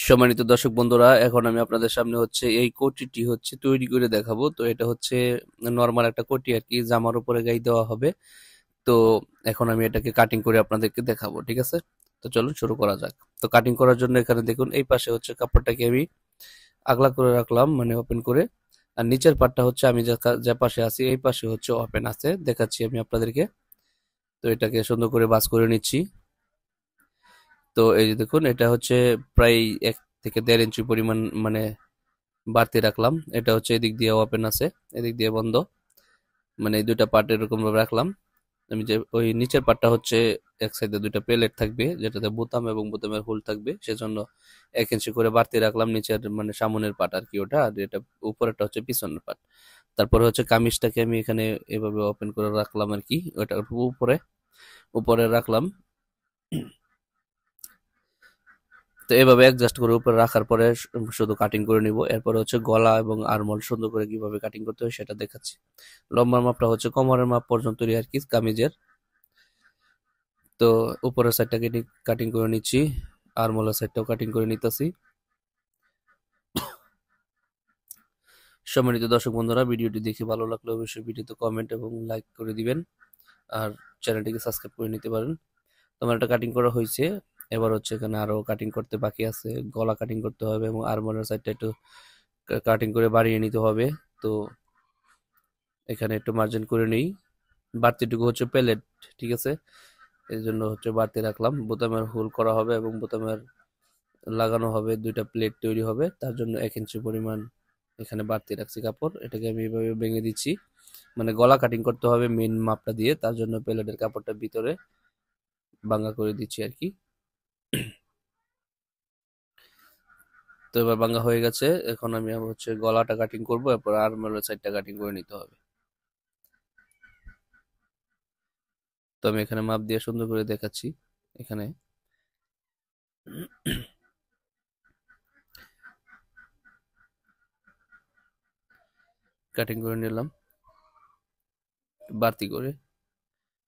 সম্মানিত দর্শক বন্ধুরা, এখন আমি আপনাদের সামনে হচ্ছে এই কোটিটি হচ্ছে তৈরি করে দেখাবো। তো এটা হচ্ছে নরমাল একটা কোটি আর কি, জামার উপরে গায়ে দেওয়া হবে। তো এখন আমি এটাকে কাটিং করে আপনাদেরকে দেখাবো, ঠিক আছে? তো চলুন শুরু করা যাক। তো কাটিং করার জন্য এখানে দেখুন, এই পাশে হচ্ছে কাপড়টাকে আমি আগলা করে রাখলাম, মানে ওপেন করে। আর নিচের পাটটা হচ্ছে আমি যে পাশে আছি এই পাশে হচ্ছে ওপেন আছে, দেখাচ্ছি আমি আপনাদেরকে। তো এটাকে সুন্দর করে ভাঁজ করে নিচ্ছি। তো এই যে দেখুন, এটা হচ্ছে প্রায় 1 থেকে 1.5 ইঞ্চি পরিমাণ, মানে বাড়তি রাখলাম। এটা হচ্ছে এদিক দিয়ে ওপেন আছে, এদিক দিয়ে বন্ধ, মানে এই দুইটা পার্ট এরকম ভাবে রাখলাম। আমি যে ওই নিচের পার্টটা হচ্ছে এক সাইডে দুইটা প্লেট থাকবে, যেটাতে বোতাম এবং বোতামের হোল থাকবে, সেজন্য 1 ইঞ্চি করে বাড়তি রাখলাম নিচের, মানে সামনের পার্ট আর কি ওটা। আর এটা উপরেরটা হচ্ছে পিছনের পার্ট। তারপরে হচ্ছে কামিজটাকে আমি এখানে এভাবে ওপেন করে রাখলাম আর কি, ওটার উপরে উপরে রাখলাম। তো এভাবে অ্যাডজাস্ট করে উপরে রাখার পরে শুধু কাটিং করে নিব। এরপরে হচ্ছে গলা এবং আরমোল সুন্দর করে কিভাবে কাটিং করতে হয় সেটা দেখাচ্ছি। লম্বার মাপটা হচ্ছে কোমরের মাপ পর্যন্তই আর কি কামিজের। তো উপরের সাইডটা কাটিং করে নিচ্ছি, আরমোলের সাইডটাও কাটিং করে নিতেছি। সম্মানিত দর্শক বন্ধুরা, ভিডিওটি দেখে ভালো লাগলে অবশ্যই ভিডিওতে কমেন্ট এবং লাইক করে দিবেন, আর চ্যানেলটিকে সাবস্ক্রাইব করে নিতে পারেন। তোমার একটা কাটিং করা হয়েছে, এবার হচ্ছে এখানে আরো কাটিং করতে বাকি আছে। গলা কাটিং করতে হবে এবং আরমোলের সাইডটা একটু কাটিং করে বাড়িয়ে নিতে হবে। তো এখানে একটু মার্জিন করে নিই। বাড়তিটুকু হচ্ছে প্যালেট, ঠিক আছে? এই জন্য হচ্ছে বাড়তি রাখলাম। বোতামের হোল করা হবে এবং বোতামের লাগানো হবে, দুইটা প্লেট তৈরি হবে, তার জন্য 1 ইঞ্চি পরিমাণ এখানে বাড়তি রাখছি কাপড়। এটাকে আমি এভাবে ভেঙে দিচ্ছি, মানে গলা কাটিং করতে হবে মেন মাপটা দিয়ে, তার জন্য প্লেটের কাপড়টা ভিতরে ভাঙা করে দিচ্ছি আর কি। তো এবার ভাঙা হয়ে গেছে, এখন আমি হচ্ছে গলাটা কাটিং করবো, এরপর আর্মহোলের সাইডটা কাটিং করে নিতে হবে। তো আমি এখানে মাপ দিয়ে সুন্দর করে দেখাচ্ছি। এখানে কাটিং করে নিলাম বাড়তি করে,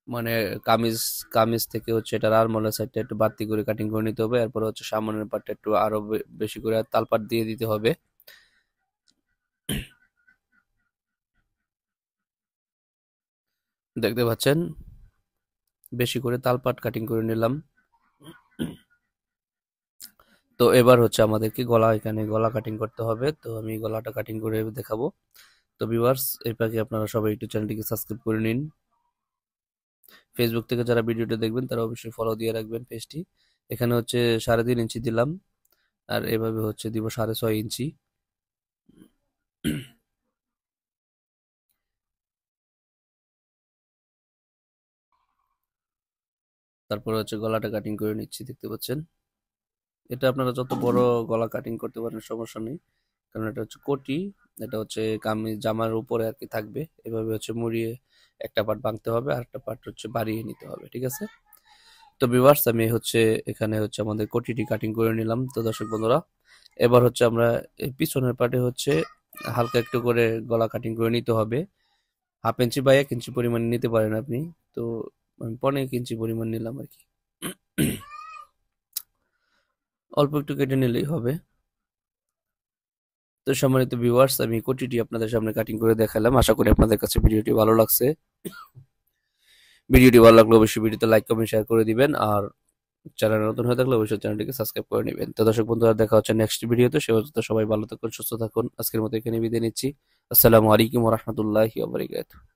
মানে কামিজ কামিজ থেকে হচ্ছে এটার আরমোলের সাইডটা একটু বাড়তি করে কাটিং করে নিতে হবে। এরপর হচ্ছে সামনের পাটটা একটু আরো বেশি করে তালপাট দিয়ে দিতে হবে। দেখতে পাচ্ছেন, বেশি করে তালপাট কাটিং করে নিলাম। তো এবার হচ্ছে আমাদেরকে গলা, এখানে গলা কাটিং করতে হবে। তো আমি গলাটা কাটিং করে দেখাবো। তো ভিউয়ার্স, এই পাখি আপনারা সবাই একটু চ্যানেলটিকে সাবস্ক্রাইব করে নিন। ফেসবুক থেকে যারা ভিডিওটা দেখবেন তারা অবশ্যই ফলো দিয়ে রাখবেন পেজটি। এখানে হচ্ছে 3.5 ইঞ্চি দিলাম, আর এভাবে হচ্ছে দিব 6.5 ইঞ্চি। তারপরে হচ্ছে গলাটা কাটিং করে নিচ্ছি, দেখতে পাচ্ছেন। এটা আপনারা যত বড় গলা কাটিং করতে পারেন সমস্যা নেই, কারণ এটা হচ্ছে কোটি। এটা হচ্ছে কামিজ জামার উপরে আর কি থাকবে। এভাবে হচ্ছে মুড়িয়ে একটা পার্ট ভাঙতে হবে আর একটা পার্ট হচ্ছে বাড়িয়ে নিতে হবে, ঠিক আছে? তো ভিউয়ার্স, আমি হচ্ছে এখানে হচ্ছে আমাদের কোটিটি কাটিং করে নিলাম। তো দর্শক বন্ধুরা, এবার হচ্ছে আমরা এই পিছনের পার্টে হচ্ছে হালকা একটু করে গলা কাটিং করে নিতে হবে। 1/2 ইঞ্চি বা 1 ইঞ্চি পরিমাণ নিতে পারেন আপনি। তো আমি 1.5 ইঞ্চি পরিমাণ নিলাম আর কি। অল্প একটু কেটে নিলেই হবে। তো সম্মানিত ভিউয়ার্স, আমি কোটিটি আপনাদের সামনে কাটিং করে দেখালাম। আশা করি আপনাদের কাছে ভিডিওটি ভালো লাগছে। ভিডিওটি ভালো লাগলে অবশ্যই ভিডিওতে লাইক কমেন্ট শেয়ার করে দিবেন, আর চ্যানেল নতুন হয়ে থাকলে অবশ্যই চ্যানেলটিকে সাবস্ক্রাইব করে নেবেন। তো দর্শক বন্ধুরা, দেখা হচ্ছে নেক্সট ভিডিওতে। সে পর্যন্ত সবাই ভালো থাকুন, সুস্থ থাকুন। আজকের মতো এখানে বিদায় নিচ্ছি। আসসালামু আলাইকুম ওয়া রাহমাতুল্লাহি ওয়া বারাকাতুহু।